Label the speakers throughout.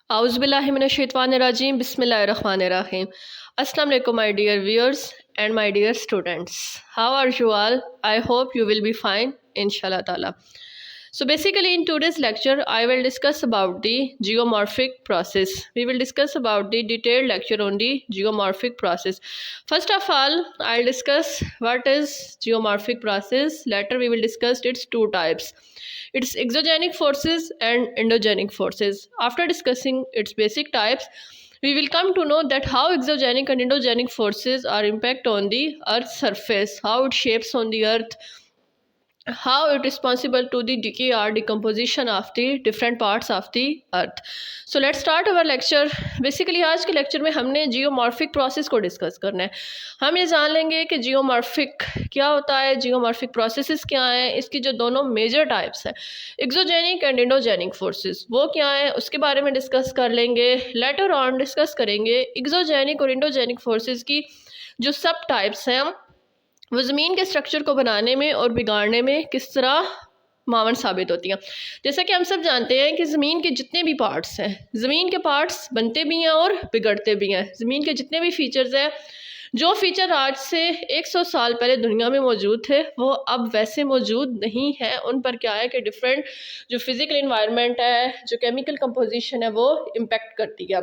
Speaker 1: आउज़ुबिल्लाहिमिनश्शैतानिर्रजीम बिस्मिल्लाहिर्रहमानिर्रहीम। Assalamu alaikum my dear viewers and my dear students. How are you all? I hope you will be fine inshallah ta'ala. So basically in today's lecture I will discuss about the geomorphic process. We will discuss about the detailed lecture on the geomorphic process. First of all I'll discuss what is geomorphic process. Later we will discuss its two types. Its exogenic forces and endogenic forces. After discussing its basic types, we will come to know that how exogenic and endogenic forces are impact on the earth's surface, how it shapes on the earth, how it is responsible to the decay or decomposition of the different parts of the earth. So let's start our lecture. Basically आज के lecture में हमने geomorphic process को discuss करना है। हम ये जान लेंगे कि जियोमॉर्फिक क्या होता है, जियोमॉर्फिक प्रोसेसेस क्या हैं, इसकी जो दोनों मेजर टाइप्स हैं एक्सोजेनिक एंड एंडोजेनिक फोर्सेस वो क्या हैं उसके बारे में डिस्कस कर लेंगे। लेटर ऑन डिस्कस करेंगे एक्सोजेनिक और एंडोजेनिक फोर्सेस की जो सब टाइप्स हैं वो ज़मीन के स्ट्रक्चर को बनाने में और बिगाड़ने में किस तरह मावन साबित होती हैं। जैसा कि हम सब जानते हैं कि ज़मीन के जितने भी पार्ट्स हैं, ज़मीन के पार्ट्स बनते भी हैं और बिगड़ते भी हैं। ज़मीन के जितने भी फीचर्स हैं, जो फीचर आज से 100 साल पहले दुनिया में मौजूद थे वो अब वैसे मौजूद नहीं है। उन पर क्या है कि डिफरेंट जो फिज़िकल इन्वायरमेंट है, जो केमिकल कंपोजिशन है वो इम्पेक्ट करती है।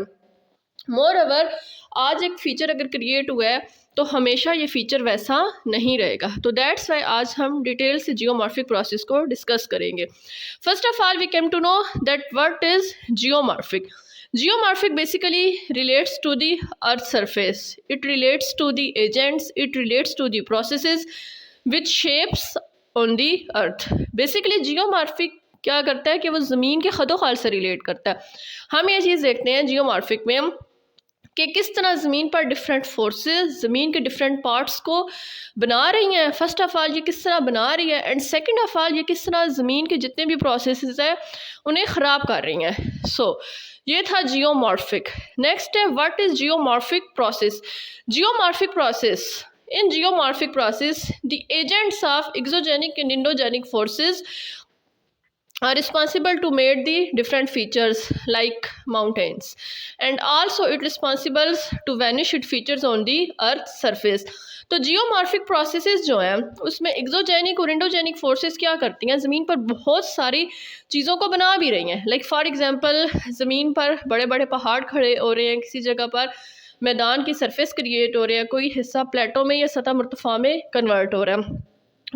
Speaker 1: मोर ओवर आज एक फ़ीचर अगर क्रिएट हुआ है तो हमेशा ये फ़ीचर वैसा नहीं रहेगा। तो दैट्स वाई आज हम डिटेल से जियोमॉर्फिक प्रोसेस को डिस्कस करेंगे। First of all we came to know that what is geomorphic. Geomorphic basically relates to the earth's surface. It relates to the agents, it relates to the processes which shapes on the earth. Basically geomorphic क्या करता है कि वो ज़मीन के खदो खाल से relate करता है। हम ये चीज़ देखते हैं जियोमॉर्फिक में कि किस तरह ज़मीन पर डिफरेंट फोर्सेस ज़मीन के डिफरेंट पार्ट्स को बना रही हैं। फर्स्ट ऑफ़ ऑल ये किस तरह बना रही है एंड सेकंड ऑफ़ ऑल ये किस तरह ज़मीन के जितने भी प्रोसेसेस हैं उन्हें ख़राब कर रही हैं। सो ये था जियोमॉर्फिक। नेक्स्ट है what is geomorphic process. Geomorphic process in geomorphic process the agents of exogenic and endogenic forces are responsible to make the different features like mountains and also it responsible to vanish its features on the earth's surface। तो geomorphic processes जो हैं उसमें exogenic और endogenic forces क्या करती हैं, ज़मीन पर बहुत सारी चीज़ों को बना भी रही हैं। लाइक फॉर एग्जांपल ज़मीन पर बड़े बड़े पहाड़ खड़े हो रहे हैं, किसी जगह पर मैदान की सरफेस क्रिएट हो रही है, कोई हिस्सा प्लेटो में या सतह मुर्तफ़ा में कन्वर्ट हो रहा है।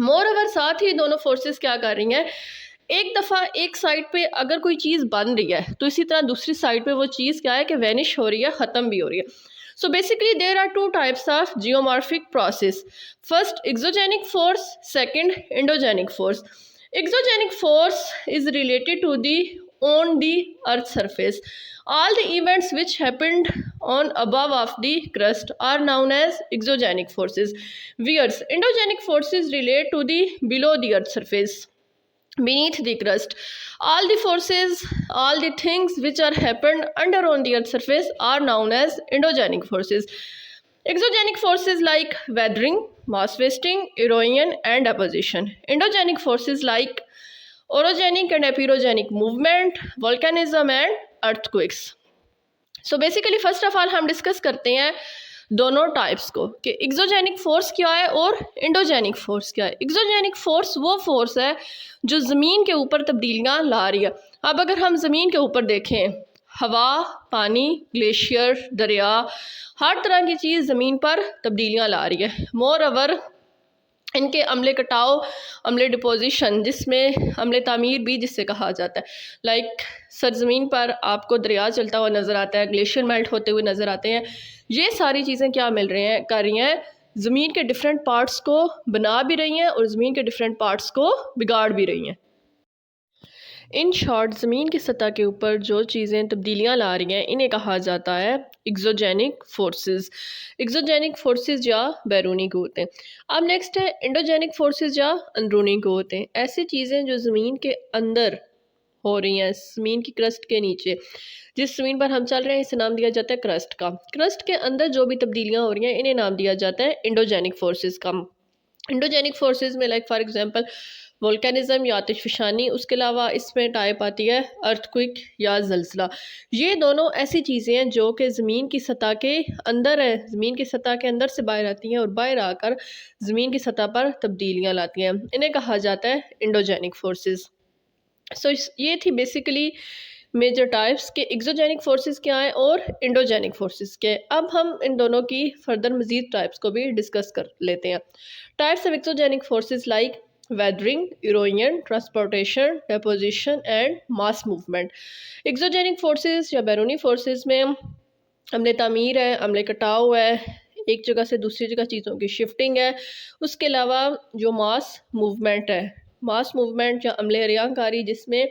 Speaker 1: मोर ओवर साथ ही दोनों फोर्सेस क्या कर रही हैं, एक दफ़ा एक साइड पे अगर कोई चीज़ बन रही है तो इसी तरह दूसरी साइड पे वो चीज़ क्या है कि वैनिश हो रही है, ख़त्म भी हो रही है। So basically there are two types of geomorphic process. First exogenic force, second endogenic force. Exogenic force is related to the on the earth's surface. All the events which happened on above of the crust are known as exogenic forces. Whereas endogenic forces relate to the below the earth's surface, beneath the crust. All the forces, all the things which are happened under on the earth's surface are known as endogenic forces. Exogenic forces like weathering, mass wasting, erosion and deposition. Endogenic forces like orogenic and epirogenic movement, volcanism and earthquakes. So basically first of all हम discuss करते हैं दोनों types को कि exogenic force क्या है और endogenic force क्या है। एक्सोजेनिक फोर्स वो फोर्स है जो ज़मीन के ऊपर तब्दीलियाँ ला रही है। अब अगर हम ज़मीन के ऊपर देखें, हवा, पानी, ग्लेशियर, दरिया, हर तरह की चीज़ ज़मीन पर तब्दीलियाँ ला रही है। मोर ओवर इनके अमले कटाव, अमले डिपोजिशन, जिसमें अमले तामीर भी जिससे कहा जाता है। लाइक सरजमीन पर आपको दरिया चलता हुआ नज़र आता है, ग्लेशियर मेल्ट होते हुए नज़र आते हैं। ये सारी चीज़ें क्या मिल रही हैं, कर रही हैं, ज़मीन के डिफरेंट पार्ट्स को बना भी रही हैं और ज़मीन के डिफरेंट पार्ट्स को बिगाड़ भी रही हैं। इन शॉर्ट ज़मीन की सतह के ऊपर जो चीज़ें तब्दीलियाँ ला रही हैं इन्हें कहा जाता है एक्सोजेनिक फोर्सेस। एक्सोजेनिक फोर्सेस या बैरूनी क़ुव्वतें। अब नेक्स्ट है एंडोजेनिक फोर्सेस या अंदरूनी क़ुव्वतें। ऐसी चीज़ें जो ज़मीन के अंदर हो रही हैं, ज़मीन की क्रस्ट के नीचे, जिस ज़मीन पर हम चल रहे हैं इसे नाम दिया जाता है क्रस्ट का। क्रस्ट के अंदर जो भी तब्दीलियाँ हो रही हैं इन्हें नाम दिया जाता है एंडोजेनिक फोर्सेस का। एंडोजेनिक फोर्सेस में लाइक फॉर एग्जांपल वोल्केनिज्म या आतिशफ़शानी। उसके अलावा इसमें टाइप आती है अर्थक्विक या ज़लज़ला। ये दोनों ऐसी चीज़ें हैं जो कि ज़मीन की सतह के अंदर है, ज़मीन की सतह के अंदर से बाहर आती हैं और बाहर आकर ज़मीन की सतह पर तब्दीलियाँ लाती हैं। इन्हें कहा जाता है एंडोजेनिक फोर्सेस। सो ये थी बेसिकली मेजर टाइप्स के एक्सोजेनिक फोर्सेस क्या हैं और एंडोजेनिक फोर्सेस क्या हैं। अब हम इन दोनों की फर्दर मजीद टाइप्स को भी डिस्कस कर लेते हैं। Types of exogenic forces like weathering, erosion, transportation, deposition and mass movement. Exogenic forces या बैरूनी फोर्सेस में अमले तामीर है, अमले कटाव है, एक जगह से दूसरी जगह चीज़ों की शिफ्टिंग है। उसके अलावा जो मास मूवमेंट है, मास मूवमेंट या अमले हरियांकारी, जिसमें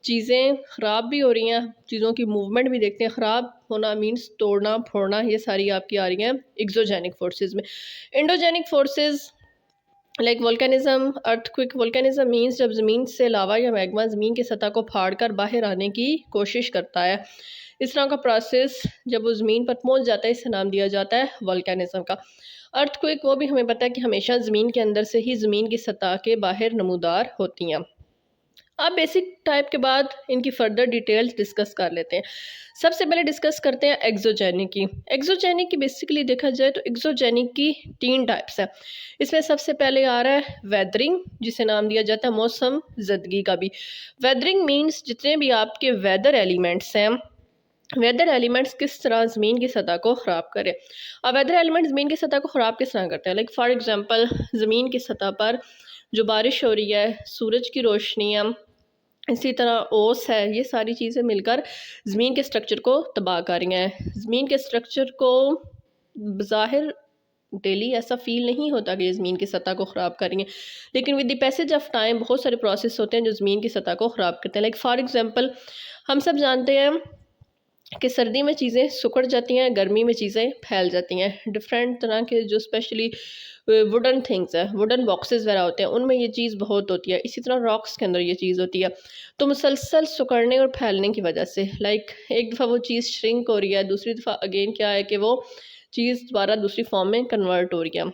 Speaker 1: चीज़ें ख़राब भी हो रही हैं, चीज़ों की मूवमेंट भी देखते हैं। ख़राब होना मीन्स तोड़ना फोड़ना, ये सारी आपकी आ रही हैं एक्सोजेनिक फोर्सेस में। Endogenic forces like volcanism, earthquake. Volcanism means जब ज़मीन से लावा या मैग्मा ज़मीन की सतह को फाड़ कर बाहर आने की कोशिश करता है। इस तरह का प्रोसेस जब वो ज़मीन पर पहुंच जाता है, इसे नाम दिया जाता है वोल्केनिज्म का। अर्थक्विक वो भी हमें पता है कि हमेशा ज़मीन के अंदर से ही ज़मीन की सतह के बाहर नमूदार होती हैं। अब बेसिक टाइप के बाद इनकी फर्दर डिटेल्स डिस्कस कर लेते हैं। सबसे पहले डिस्कस करते हैं एक्सोजेनिक की। एक्सोजेनिक की बेसिकली देखा जाए तो एक्सोजेनिक की 3 टाइप्स है। इसमें सबसे पहले आ रहा है वेदरिंग, जिसे नाम दिया जाता है मौसम ज़दगी का भी। वेदरिंग मीन्स जितने भी आपके वेदर एलिमेंट्स हैं, वेदर एलिमेंट्स किस तरह ज़मीन की सतह को ख़राब करें। अब वेदर एलिमेंट्स ज़मीन की सतह को ख़राब किस तरह करते हैं? लाइक फॉर एग्जांपल ज़मीन की सतह पर जो बारिश हो रही है, सूरज की रोशनी है, इसी तरह ओस है, ये सारी चीज़ें मिलकर ज़मीन के स्ट्रक्चर को तबाह कर रही हैं। ज़मीन के स्ट्रक्चर को बज़ाहिर डेली ऐसा फ़ील नहीं होता कि ये ज़मीन की सतह को ख़राब कर रही हैं, लेकिन with the passage of time बहुत सारे प्रोसेस होते हैं जो ज़मीन की सतह को ख़राब करते हैं। लाइक फॉर एग्जांपल हम सब जानते हैं कि सर्दी में चीज़ें सिकुड़ जाती हैं, गर्मी में चीज़ें फैल जाती हैं। डिफरेंट तरह के जो स्पेशली वुडन थिंग्स है, वुडन बॉक्सेस वगैरह होते हैं, उनमें ये चीज़ बहुत होती है। इसी तरह रॉक्स के अंदर ये चीज़ होती है। तो मुसलसल सिकुड़ने और फैलने की वजह से लाइक एक दफ़ा वो चीज़ श्रिंक हो रही है, दूसरी दफ़ा अगेन क्या है कि वो चीज़ दोबारा दूसरी फॉर्म में कन्वर्ट हो रही है।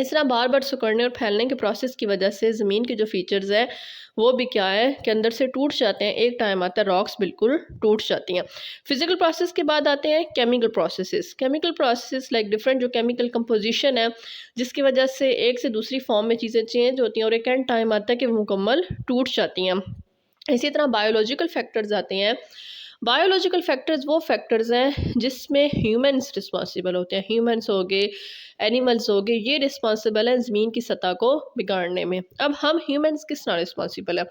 Speaker 1: इस तरह बार बार सिकुड़ने और फैलने के प्रोसेस की वजह से ज़मीन के जो फीचर्स है वो भी क्या है कि अंदर से टूट जाते हैं। एक टाइम आता है रॉक्स बिल्कुल टूट जाती हैं। फिजिकल प्रोसेस के बाद आते हैं chemical processes. Chemical process like different जो केमिकल कंपोजिशन है, जिसकी वजह से एक से दूसरी फॉर्म में चीज़ें चेंज होती हैं और एक एंड टाइम आता है कि वो मुकम्मल टूट जाती हैं। इसी तरह बायोलॉजिकल फैक्टर्स आते हैं। बायोलॉजिकल फैक्टर्स वो फैक्टर्स हैं जिसमें ह्यूमंस रिस्पॉन्सिबल होते हैं। ह्यूमंस हो गए, एनिमल्स हो गए, ये रिस्पॉन्सिबल हैं ज़मीन की सतह को बिगाड़ने में। अब हम ह्यूमंस किस तरह रिस्पॉन्सिबल है?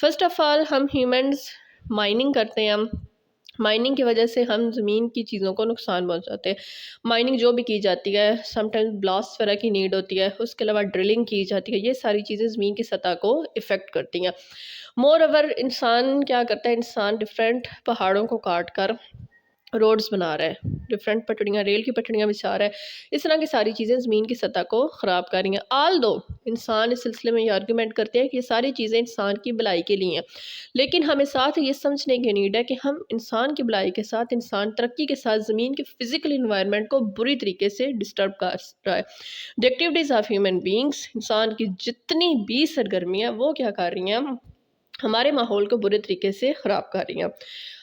Speaker 1: फर्स्ट ऑफ़ ऑल हम ह्यूमंस माइनिंग करते हैं। हम माइनिंग की वजह से हम ज़मीन की चीज़ों को नुकसान पहुंचाते हैं। माइनिंग जो भी की जाती है, समटाइम्स ब्लास्ट वगैरह की नीड होती है, उसके अलावा ड्रिलिंग की जाती है, ये सारी चीज़ें ज़मीन की सतह को इफ़ेक्ट करती हैं। मोर ओवर इंसान क्या करता है, इंसान डिफरेंट पहाड़ों को काट कर रोड्स बना रहा है, डिफरेंट पटड़ियाँ, रेल की पटड़ियाँ बिछा रहा है। इस तरह की सारी चीज़ें ज़मीन की सतह को ख़राब कर रही हैं। आल दो इंसान इस सिलसिले में ये आर्गूमेंट करते हैं कि ये सारी चीज़ें इंसान की भलाई के लिए हैं, लेकिन हमें साथ ये समझने की नीड है कि हम इंसान की भलाई के साथ, इंसान तरक्की के साथ ज़मीन के फिज़िकल इन्वायरमेंट को बुरी तरीके से डिस्टर्ब कर रहा है। The activities of human beings, इंसान की जितनी भी सरगर्मियाँ वो क्या कर रही हैं, हमारे माहौल को बुरे तरीके से ख़राब कर रही हैं।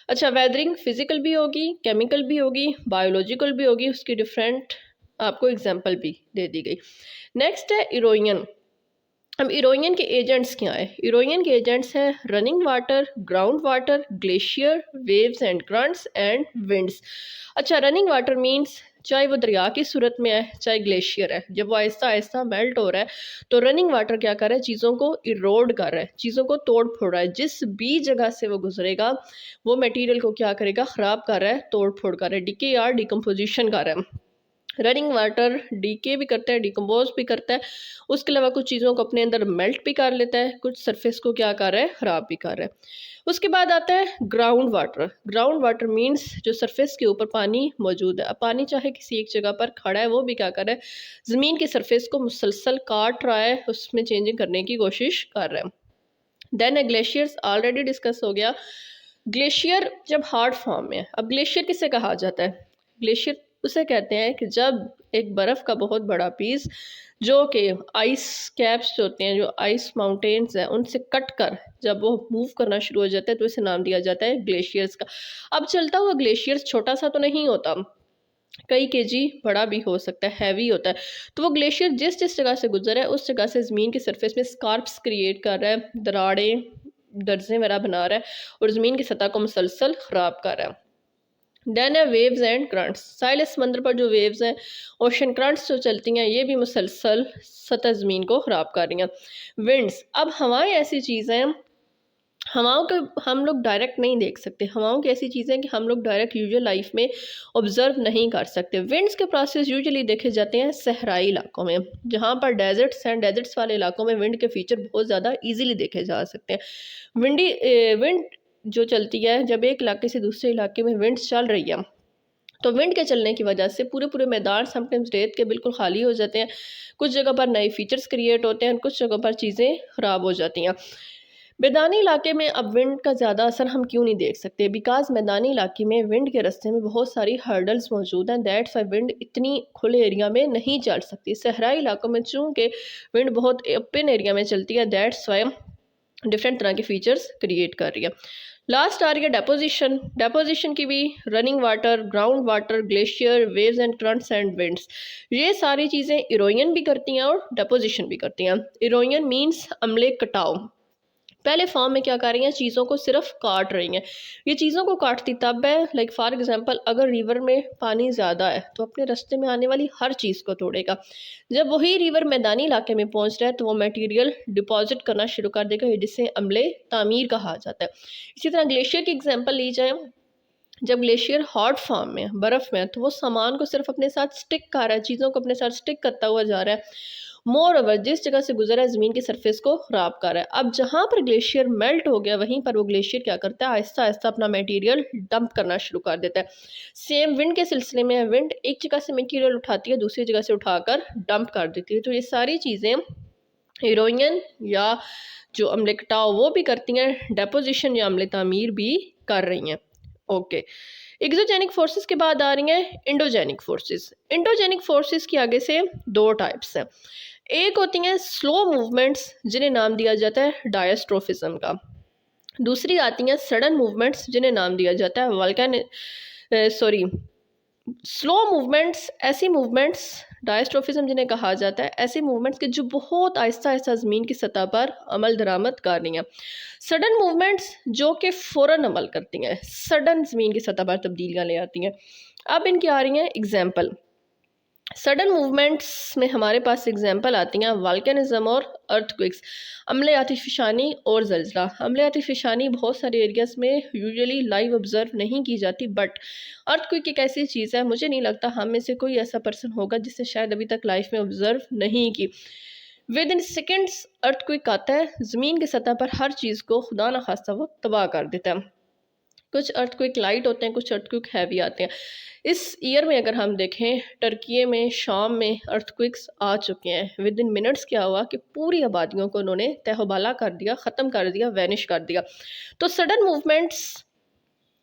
Speaker 1: अच्छा, वेदरिंग फ़िज़िकल भी होगी, केमिकल भी होगी, बायोलॉजिकल भी होगी, उसकी डिफरेंट आपको एग्जांपल भी दे दी गई। नेक्स्ट है इरोजन। अब इरोजन के एजेंट्स क्या है? इरोजन के एजेंट्स हैं running water, ground water, glacier, waves and currents and winds. अच्छा, रनिंग वाटर मीन्स चाहे वो दरिया की सूरत में है, चाहे ग्लेशियर है, जब वो आहिस्ता आहिस्ता मेल्ट हो रहा है तो रनिंग वाटर क्या कर रहा है, चीज़ों को इरोड कर रहा है, चीज़ों को तोड़ फोड़ रहा है। जिस भी जगह से वो गुजरेगा वो मटेरियल को क्या करेगा, ख़राब कर रहा है, तोड़ फोड़ कर रहा है, डीके या डिकम्पोजिशन कर रहा है। रनिंग वाटर डीके भी करता है, डिकम्पोज भी करता है, उसके अलावा कुछ चीज़ों को अपने अंदर मेल्ट भी कर लेता है, कुछ सरफेस को क्या कर रहा है, ख़राब भी कर रहा है। उसके बाद आता है ground water. Ground water means जो सरफेस के ऊपर पानी मौजूद है। अब पानी चाहे किसी एक जगह पर खड़ा है, वो भी क्या कर रहा है, ज़मीन की सरफेस को मुसलसल काट रहा है, उसमें चेंजिंग करने की कोशिश कर रहा है। देन ग्लेशियर्स ऑलरेडी डिस्कस हो गया। ग्लेशियर जब हार्ड फॉर्म में है, अब ग्लेशियर किसे कहा जाता है? ग्लेशियर उसे कहते हैं कि जब एक बर्फ़ का बहुत बड़ा पीस जो कि आइस कैप्स होते हैं, जो आइस माउंटेन्स हैं, उनसे कट कर जब वो मूव करना शुरू हो जाता है तो इसे नाम दिया जाता है ग्लेशियर्स का। अब चलता हुआ ग्लेशियर्स छोटा सा तो नहीं होता, कई केजी बड़ा भी हो सकता है, हैवी होता है। तो वो ग्लेशियर जिस जिस जगह से गुजर है उस जगह से ज़मीन की सरफेस में स्कार्प्स क्रिएट कर रहा है, दरारें, दर्ज़ें वगैरह बना रहा है और ज़मीन की सतह को मुसलसल ख़राब कर रहा है। देन है वेव्स एंड करंट्स। साहिल समंदर पर जो वेव्स हैं, ओशन करंट्स जो चलती हैं, ये भी मुसलसल सतह ज़मीन को ख़राब कर रही हैं। विंड्स, अब हवाएं ऐसी चीज़ें हैं, हवाओं को हम लोग डायरेक्ट नहीं देख सकते। हवाओं की ऐसी चीज़ें कि हम लोग डायरेक्ट यूजुअल लाइफ में ऑब्जर्व नहीं कर सकते। विंड्स के प्रोसेस यूजुअली देखे जाते हैं सहराई इलाकों में, जहाँ पर डेजर्ट्स हैं। डेजर्ट्स वाले इलाकों में विंड के फीचर बहुत ज़्यादा ईजिली देखे जा सकते हैं। विंड जो चलती है, जब एक इलाके से दूसरे इलाके में विंड्स चल रही है तो विंड के चलने की वजह से पूरे पूरे मैदान समटाइम्स रेत के बिल्कुल खाली हो जाते हैं। कुछ जगह पर नए फीचर्स क्रिएट होते हैं, कुछ जगह पर चीज़ें ख़राब हो जाती हैं। मैदानी इलाके में अब विंड का ज़्यादा असर हम क्यों नहीं देख सकते? बिकॉज़ मैदानी इलाके में विंड के रास्ते में बहुत सारी हर्डल्स मौजूद हैं। दैट्स वाई विंड इतनी खुले एरिया में नहीं चल सकती। सहराई इलाकों में चूँकि विंड बहुत ओपन एरिया में चलती है, दैट्स वाई डिफरेंट तरह के फीचर्स क्रिएट कर रही है। लास्ट आ रही है डेपोजिशन। डेपोजिशन की भी running water, ground water, glacier, waves and currents and winds, ये सारी चीज़ें इरोजन भी करती हैं और डेपोजिशन भी करती हैं। इरोजन मीन्स अम्ले कटाव। पहले फॉर्म में क्या कर रही हैं, चीज़ों को सिर्फ काट रही हैं। ये चीज़ों को काटती तब है, लाइक फॉर एग्जांपल अगर रिवर में पानी ज़्यादा है तो अपने रास्ते में आने वाली हर चीज़ को तोड़ेगा। जब वही रिवर मैदानी इलाके में पहुंच रहा है तो वो मटेरियल डिपॉजिट करना शुरू कर देगा, जिसे अम्ले तामीर कहा जाता है। इसी तरह ग्लेशियर की एग्जाम्पल ली जाए, जब ग्लेशियर हॉट फॉर्म में, बर्फ़ में, तो वो सामान को सिर्फ अपने साथ स्टिक कर रहा है, चीज़ों को अपने साथ स्टिक करता हुआ जा रहा है। मोर ओवर जिस जगह से गुजरा है ज़मीन की सरफेस को ख़राब कर रहा है। अब जहाँ पर ग्लेशियर मेल्ट हो गया वहीं पर वो ग्लेशियर क्या करता है, आहिस्ता आहिस्ता अपना मटेरियल डंप करना शुरू कर देता है। सेम विंड के सिलसिले में, विंड एक जगह से मटेरियल उठाती है, दूसरी जगह से उठाकर डंप कर देती है। तो ये सारी चीज़ें इरोजन या जो अम्ले कटाव वो भी करती हैं, डेपोजिशन या अम्ले तामीर भी कर रही हैं। ओके, एक्सोजेनिक फोर्सेस के बाद आ रही हैं इंडोजेनिक फोर्सेस। इंडोजेनिक फोर्सेस की आगे से दो टाइप्स हैं। एक होती हैं स्लो मूवमेंट्स, जिन्हें नाम दिया जाता है डायस्ट्रोफिज्म का। दूसरी आती हैं सडन मूवमेंट्स, जिन्हें नाम दिया जाता है स्लो मूवमेंट्स। ऐसी मूवमेंट्स, डायस्ट्रोफिज्म जिन्हें कहा जाता है, ऐसी मूवमेंट्स के जो बहुत आहिस्ता आहिस्ता ज़मीन की सतह पर अमल दरामद कर रही हैं। सडन मूवमेंट्स जो कि फ़ौरन अमल करती हैं, सडन ज़मीन की सतह पर तब्दीलियाँ ले आती हैं। अब इनकी आ रही हैं एग्जाम्पल। सडन मूवमेंट्स में हमारे पास एग्जांपल आती हैं वल्केनिज्म और अर्थक्वेक्स, अम्ले आतिशफ़शानी और ज़लज़ला। अम्ले आतिशफ़शानी बहुत सारे एरियाज़ में यूजुअली लाइव ऑब्ज़र्व नहीं की जाती, बट अर्थक्वेक एक ऐसी चीज़ है, मुझे नहीं लगता हम में से कोई ऐसा पर्सन होगा जिसने शायद अभी तक लाइफ में ऑब्ज़र्व नहीं की। विद इन सेकेंड्स अर्थक्वेक आता है, ज़मीन की सतह पर हर चीज़ को खुदा न खास्ता वो तबाह कर देता है। कुछ अर्थक्वेक लाइट होते हैं, कुछ अर्थक्वेक हैवी आते हैं। इस ईयर में अगर हम देखें, टर्की में, शाम में अर्थक्वेक्स आ चुके हैं। विद इन मिनट्स क्या हुआ कि पूरी आबादियों को उन्होंने तहबाला कर दिया, ख़त्म कर दिया, वैनिश कर दिया। तो सडन मूवमेंट्स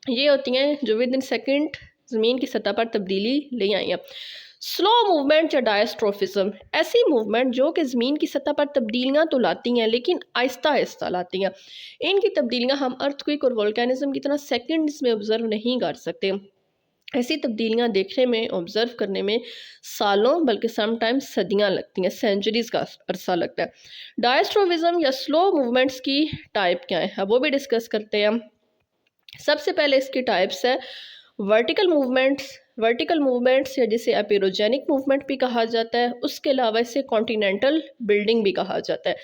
Speaker 1: ये होती हैं जो विद इन सेकेंड ज़मीन की सतह पर तब्दीली ले आई हैं। स्लो मूवमेंट या डायस्ट्रोफिज्म, ऐसी मूवमेंट जो कि ज़मीन की सतह पर तब्दीलियाँ तो लाती हैं लेकिन आहिस्ता आहिस्ता लाती हैं। इनकी तब्दीलियाँ हम अर्थक्वेक और वोल्केनिज्म की तरह सेकंड्स में ऑब्ज़र्व नहीं कर सकते। ऐसी तब्दीलियाँ देखने में, ऑब्ज़र्व करने में सालों बल्कि समटाइम्स सदियाँ लगती हैं, सेंचुरीज़ का अरसा लगता है। डायस्ट्रोफिज्म या स्लो मूवमेंट्स की टाइप क्या है, अब वो भी डिस्कस करते हैं। सबसे पहले इसकी टाइप्स है वर्टिकल मूवमेंट्स। वर्टिकल मूवमेंट्स या जिसे एपिरोजेनिक मूवमेंट भी कहा जाता है, उसके अलावा इसे कॉन्टिनेंटल बिल्डिंग भी कहा जाता है।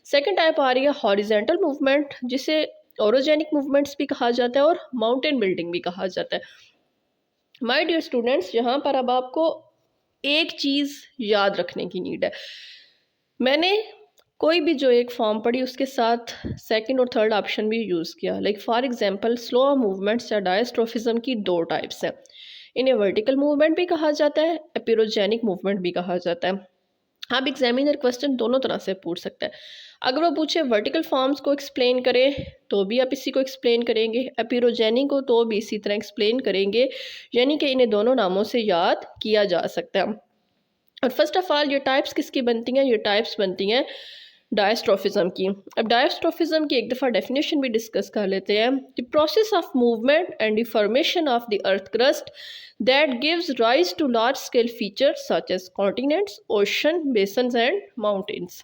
Speaker 1: सेकंड टाइप आ रही है हॉरिजेंटल मूवमेंट, जिसे ओरोजेनिक मूवमेंट्स भी कहा जाता है और माउंटेन बिल्डिंग भी कहा जाता है। माय डियर स्टूडेंट्स, यहाँ पर अब आपको एक चीज़ याद रखने की नीड है। मैंने कोई भी जो एक फॉर्म पढ़ी उसके साथ सेकंड और थर्ड ऑप्शन भी यूज़ किया। Like for example slow movements या डायस्ट्रोफिज्म की दो टाइप्स हैं। इन्हें वर्टिकल मूवमेंट भी कहा जाता है, एपिरोजेनिक मूवमेंट भी कहा जाता है। आप एग्जामिनर क्वेश्चन दोनों तरह से पूछ सकते हैं। अगर वो पूछे वर्टिकल फॉर्म्स को एक्सप्लेन करें तो भी आप इसी को एक्सप्लेन करेंगे, एपिरोजेनिक को तो भी इसी तरह एक्सप्लेन करेंगे, यानी कि इन्हें दोनों नामों से याद किया जा सकता है। और फर्स्ट ऑफ ऑल ये टाइप्स किसकी बनती हैं? ये टाइप्स बनती हैं डायस्ट्रोफिज्म की। अब डायस्ट्रोफिज्म की एक दफ़ा डेफिनेशन भी डिस्कस कर लेते हैं। The process of movement and deformation of the earth crust that gives rise to large scale features such as continents, ocean, basins and mountains.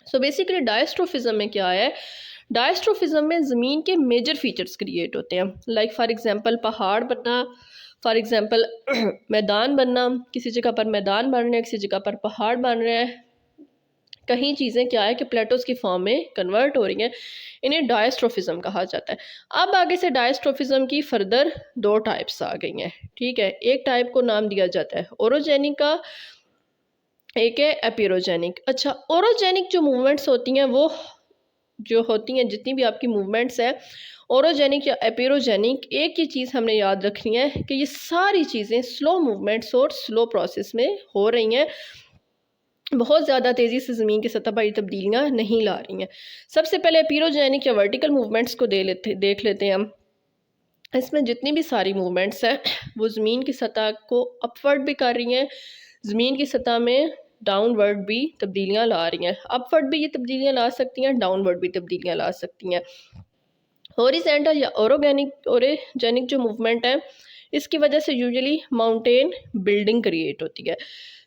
Speaker 1: So basically diastrophism में क्या है? डायस्ट्रोफिज्म में ज़मीन के मेजर फीचर्स क्रिएट होते हैं, like for example पहाड़ बनना, फॉर एग्जांपल मैदान बनना, किसी जगह पर मैदान बन रहे हैं, किसी जगह पर पहाड़ बन रहे हैं, कहीं चीज़ें क्या है कि प्लेटोज़ की फॉर्म में कन्वर्ट हो रही हैं, इन्हें डायस्ट्रोफिज्म कहा जाता है। अब आगे से डायस्ट्रोफिज्म की फर्दर दो टाइप्स आ गई हैं, ठीक है। एक टाइप को नाम दिया जाता है ओरोजेनिक का, एक है एपिरोजेनिक। अच्छा, ओरोजेनिक जो मूवमेंट्स होती हैं वो जो होती हैं, जितनी भी आपकी मूवमेंट्स है ओरोजेनिक या एपिरोजेनिक, एक ही चीज़ हमने याद रखनी है कि ये सारी चीज़ें स्लो मूवमेंट्स और स्लो प्रोसेस में हो रही हैं, बहुत ज़्यादा तेज़ी से ज़मीन की सतह पर तब्दीलियाँ नहीं ला रही हैं। सबसे पहले एपिरोजेनिक या वर्टिकल मूवमेंट्स को देख लेते हैं हम। इसमें जितनी भी सारी मूवमेंट्स हैं वो ज़मीन की सतह को अपवर्ड भी कर रही हैं, ज़मीन की सतह में डाउनवर्ड भी तब्दीलियाँ ला रही हैं। अपवर्ड भी ये तब्दीलियाँ ला सकती हैं, डाउनवर्ड भी तब्दीलियाँ ला सकती हैं। हॉरिजॉन्टल या ओरोजेनिक जो मूवमेंट है, इसकी वजह से यूजुअली माउंटेन बिल्डिंग क्रिएट होती है,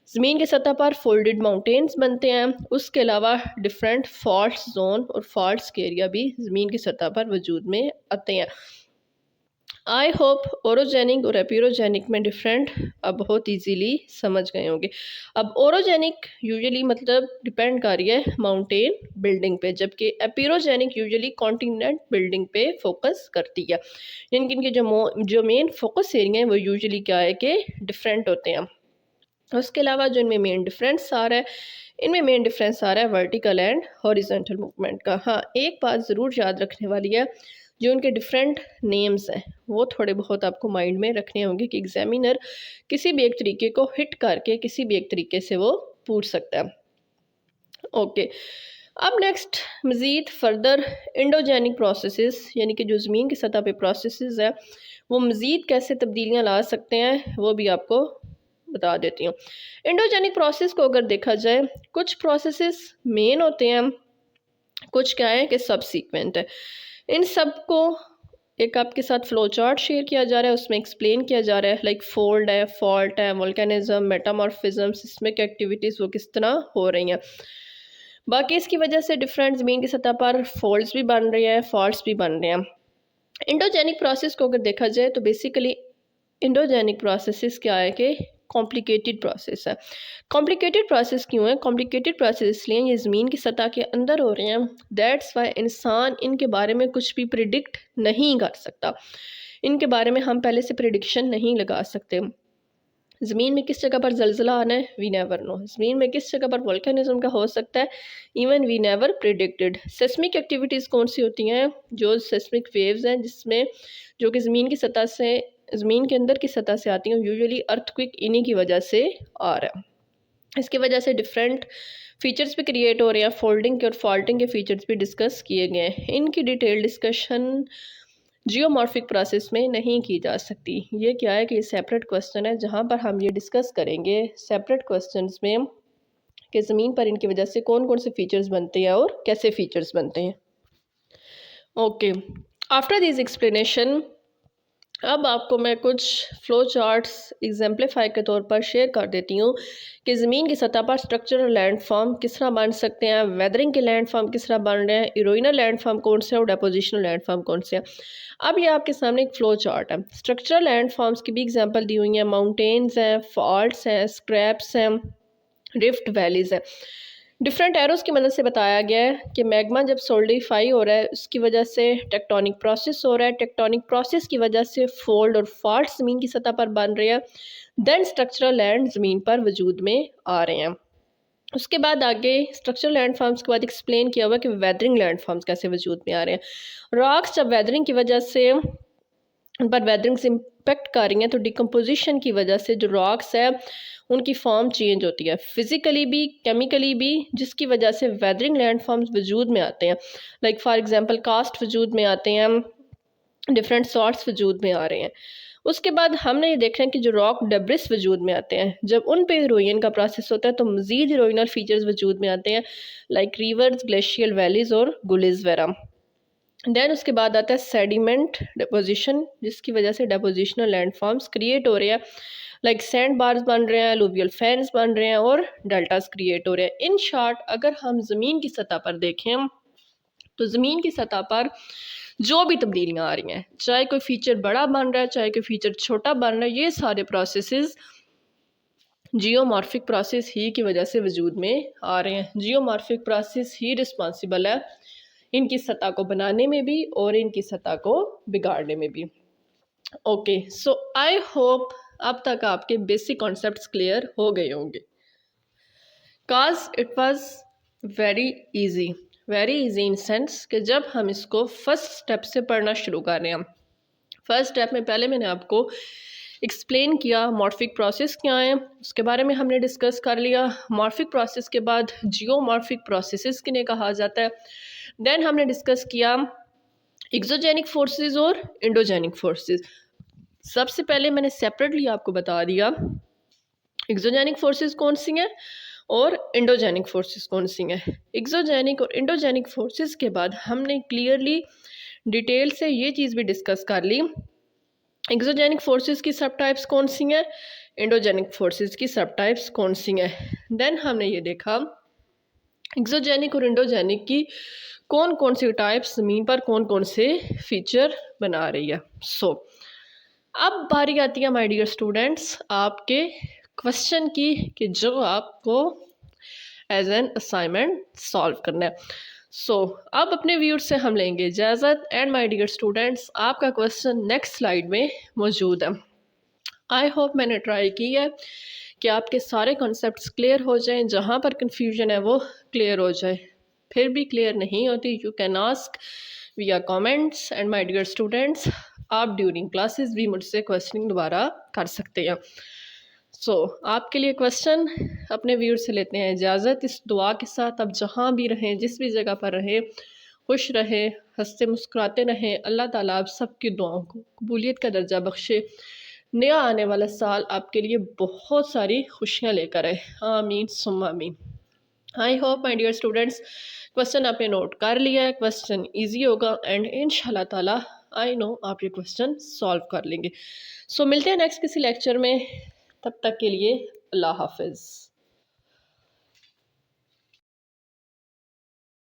Speaker 1: ज़मीन की सतह पर फोल्डेड माउंटेन्स बनते हैं। उसके अलावा डिफरेंट फॉल्ट जोन और फॉल्ट एरिया भी ज़मीन की सतह पर वजूद में आते हैं। आई होप ओरोजेनिक और एपिरोजेनिक में डिफरेंट अब बहुत इजीली समझ गए होंगे। अब ओरोजेनिक यूजुअली मतलब डिपेंड कर रही है माउंटेन बिल्डिंग पे, जबकि एपिरोजेनिक यूजुअली कॉन्टिनेंट बिल्डिंग पे फोकस करती है, यानी कि इनके जो मेन फोकस एरिया हैं वो यूजुअली क्या है कि डिफरेंट होते हैं। उसके अलावा जो इनमें मेन डिफरेंस आ रहा है, इनमें मेन डिफरेंस आ रहा है वर्टिकल एंड हॉरिजॉन्टल मूवमेंट का। हाँ, एक बात ज़रूर याद रखने वाली है, जो उनके डिफरेंट नेम्स हैं वो थोड़े बहुत आपको माइंड में रखने होंगे कि एग्जामिनर किसी भी एक तरीके को हिट करके किसी भी एक तरीके से वो पूछ सकता है। ओके, अब नेक्स्ट मज़ीद फर्दर इंडोजेनिक प्रोसेसेस, यानी कि जो ज़मीन की सतह पे प्रोसेसेस है वो मज़ीद कैसे तब्दीलियाँ ला सकते हैं वो भी आपको बता देती हूँ। इंडोजेनिक प्रोसेस को अगर देखा जाए, कुछ प्रोसेसेस मेन होते हैं, कुछ क्या है कि सब सीक्वेंट है। इन सब को एक आपके साथ फ्लो चार्ट शेयर किया जा रहा है, उसमें एक्सप्लेन किया जा रहा है, लाइक फोल्ड है, फॉल्ट है, वोल्केनिज्म, मेटामॉर्फिज्म, सिस्मिक एक्टिविटीज़ वो किस तरह हो रही हैं। बाकी इसकी वजह से डिफरेंट ज़मीन की सतह पर फोल्ड्स भी बन रहे हैं, फॉल्ट्स भी बन रहे हैं। इंडोजेनिक प्रोसेस को अगर देखा जाए तो बेसिकली इंडोजेनिक प्रोसेस क्या है कि कॉम्प्लिकेटेड प्रोसेस है। कॉम्प्लिकेटेड प्रोसेस क्यों है? कॉम्प्लिकेटेड प्रोसेस इसलिए ये ज़मीन की सतह के अंदर हो रहे हैं, दैट्स वाई इंसान इनके बारे में कुछ भी प्रिडिक्ट नहीं कर सकता, इनके बारे में हम पहले से प्रिडिक्शन नहीं लगा सकते। ज़मीन में किस जगह पर जलज़ला आना है, वी नेवर नो। ज़मीन में किस जगह पर वोल्केनिज्म का हो सकता है, even we never predicted. Seismic activities कौन सी होती हैं? जो सेस्मिक वेव्स हैं जिसमें जो कि ज़मीन की सतह से, ज़मीन के अंदर की सतह से आती हैं, यूजुअली अर्थक्वेक इन्हीं की वजह से आ रहा है। इसकी वजह से डिफरेंट फीचर्स भी क्रिएट हो रहे हैं, फोल्डिंग के और फॉल्टिंग के फीचर्स भी डिस्कस किए गए हैं। इनकी डिटेल डिस्कशन जियोमॉर्फिक प्रोसेस में नहीं की जा सकती। ये क्या है कि सेपरेट क्वेश्चन है जहाँ पर हम ये डिस्कस करेंगे सेपरेट क्वेश्चंस में कि ज़मीन पर इनकी वजह से कौन कौन से फीचर्स बनते हैं और कैसे फीचर्स बनते हैं। ओके, आफ्टर दिस एक्सप्लेनेशन अब आपको मैं कुछ फ़्लो चार्ट्स एग्जाम्पलीफाई के तौर पर शेयर कर देती हूँ कि ज़मीन की सतह पर स्ट्रक्चरल लैंडफॉर्म किस तरह बन सकते हैं, वेदरिंग के लैंडफॉर्म किस तरह बन रहे हैं, इरोइनल लैंडफॉर्म कौन से हैं और डेपोजिशनल लैंडफॉर्म कौन से हैं। अब ये आपके सामने एक फ़्लो चार्ट है। स्ट्रक्चरल लैंडफॉर्म्स की भी एग्जाम्पल दी हुई हैं, माउंटेन्स हैं, फॉल्ट्स हैं, स्क्रैप्स हैं, रिफ्ट वैलीज़ हैं। डिफरेंट एरोस की मदद से बताया गया है कि मैग्मा जब सोल्डिफाई हो रहा है उसकी वजह से टेक्टोनिक प्रोसेस हो रहा है, टेक्टोनिक प्रोसेस की वजह से फोल्ड और फॉल्ट ज़मीन की सतह पर बन रहे हैं, देन स्ट्रक्चरल लैंड ज़मीन पर वजूद में आ रहे हैं। उसके बाद आगे स्ट्रक्चरल लैंडफॉर्म्स के बाद एक्सप्लेन किया हुआ कि वेदरिंग लैंडफॉर्म्स कैसे वजूद में आ रहे हैं। रॉक्स जब वेदरिंग की वजह से उन पर वेदरिंग से इम्पेक्ट कर रही हैं, तो डिकम्पोजिशन की वजह से जो रॉक्स है उनकी फॉर्म चेंज होती है, फिज़िकली भी केमिकली भी, जिसकी वजह से वेदरिंग लैंडफॉर्म्स वजूद में आते हैं। लाइक फॉर एग्जांपल कास्ट वजूद में आते हैं, डिफरेंट सॉर्ट्स वजूद में आ रहे हैं। उसके बाद हमने ये देखना है कि जो रॉक डेब्रिस वजूद में आते हैं, जब उन पे इरोजन का प्रोसेस होता है तो मज़ीद इरोजनल फीचर्स वजूद में आते हैं, लाइक रिवर्स, ग्लेशियल वैलीज़ और गुलिस वगैरह। देन उसके बाद आता है सेडिमेंट डिपोजिशन, जिसकी वजह से डिपोजिशनल लैंडफॉर्म्स क्रिएट हो रहे हैं, लाइक सैंड बार्स बन रहे हैं, अलूवियल फैन्स बन रहे हैं और डेल्टास क्रिएट हो रहे हैं। इन शॉर्ट अगर हम ज़मीन की सतह पर देखें तो ज़मीन की सतह पर जो भी तब्दीलियाँ आ रही हैं, चाहे कोई फीचर बड़ा बन रहा है चाहे कोई फीचर छोटा बन रहा है, ये सारे प्रोसेसेस जियोमॉर्फिक प्रोसेस ही की वजह से वजूद में आ रहे हैं। जियोमॉर्फिक प्रोसेस ही रिस्पॉन्सिबल है इनकी सतह को बनाने में भी और इनकी सतह को बिगाड़ने में भी। ओके, सो आई होप अब तक आपके बेसिक कॉन्सेप्ट्स क्लियर हो गए होंगे। Cause it was very easy in sense कि जब हम इसको फर्स्ट स्टेप से पढ़ना शुरू कर रहे हैं, फर्स्ट स्टेप में पहले मैंने आपको एक्सप्लेन किया मॉर्फिक प्रोसेस क्या है, उसके बारे में हमने डिस्कस कर लिया। मॉर्फिक प्रोसेस के बाद जियोमॉर्फिक प्रोसेसेस किन्हें कहा जाता है। देन हमने डिस्कस किया एक्सोजेनिक फोर्सेस और एंडोजेनिक फोर्सेस। सबसे पहले मैंने सेपरेटली आपको बता दिया एक्सोजेनिक फोर्सेस कौन सी हैं और एंडोजेनिक फोर्सेस कौन सी हैं। एक्सोजेनिक और एंडोजेनिक फोर्सेस के बाद हमने क्लियरली डिटेल से ये चीज़ भी डिस्कस कर ली एक्सोजेनिक फोर्सेस की सब टाइप्स कौन सी हैं, एंडोजेनिक फोर्सेस की सब टाइप्स कौन सी हैं। देन हमने ये देखा एक्सोजेनिक और एंडोजेनिक की कौन कौन सी टाइप्स ज़मीन पर कौन कौन से फीचर बना रही है। सो अब बारी आती है माय डियर स्टूडेंट्स आपके क्वेश्चन की कि जो आपको एज एन असाइनमेंट सॉल्व करना है। सो अब अपने व्यूअर्स से हम लेंगे इजाज़त एंड माय डियर स्टूडेंट्स आपका क्वेश्चन नेक्स्ट स्लाइड में मौजूद है। आई होप मैंने ट्राई की है कि आपके सारे कॉन्सेप्ट्स क्लियर हो जाएं, जहाँ पर कन्फ्यूजन है वो क्लियर हो जाए। फिर भी क्लियर नहीं होती you can ask via comments and my dear students आप ड्यूरिंग क्लासेस भी मुझसे क्वेश्चनिंग दोबारा कर सकते हैं। सो आपके लिए क्वेश्चन अपने व्यूअर से लेते हैं इजाज़त इस दुआ के साथ, अब जहाँ भी रहें जिस भी जगह पर रहें खुश रहें, हंसते मुस्कुराते रहें। अल्लाह ताला आप सबकी दुआओं को कबूलियत का दर्जा बख्शे, नया आने वाला साल आपके लिए बहुत सारी खुशियाँ लेकर आए। आमीन सुम्मा आमीन। I hope my dear students question आपने नोट कर लिया है, क्वेश्चन इजी होगा एंड इंशाल्लाह ताला आई नो आप ये क्वेश्चन सॉल्व कर लेंगे। सो मिलते हैं नेक्स्ट किसी लेक्चर में, तब तक के लिए अल्लाह हाफिज़।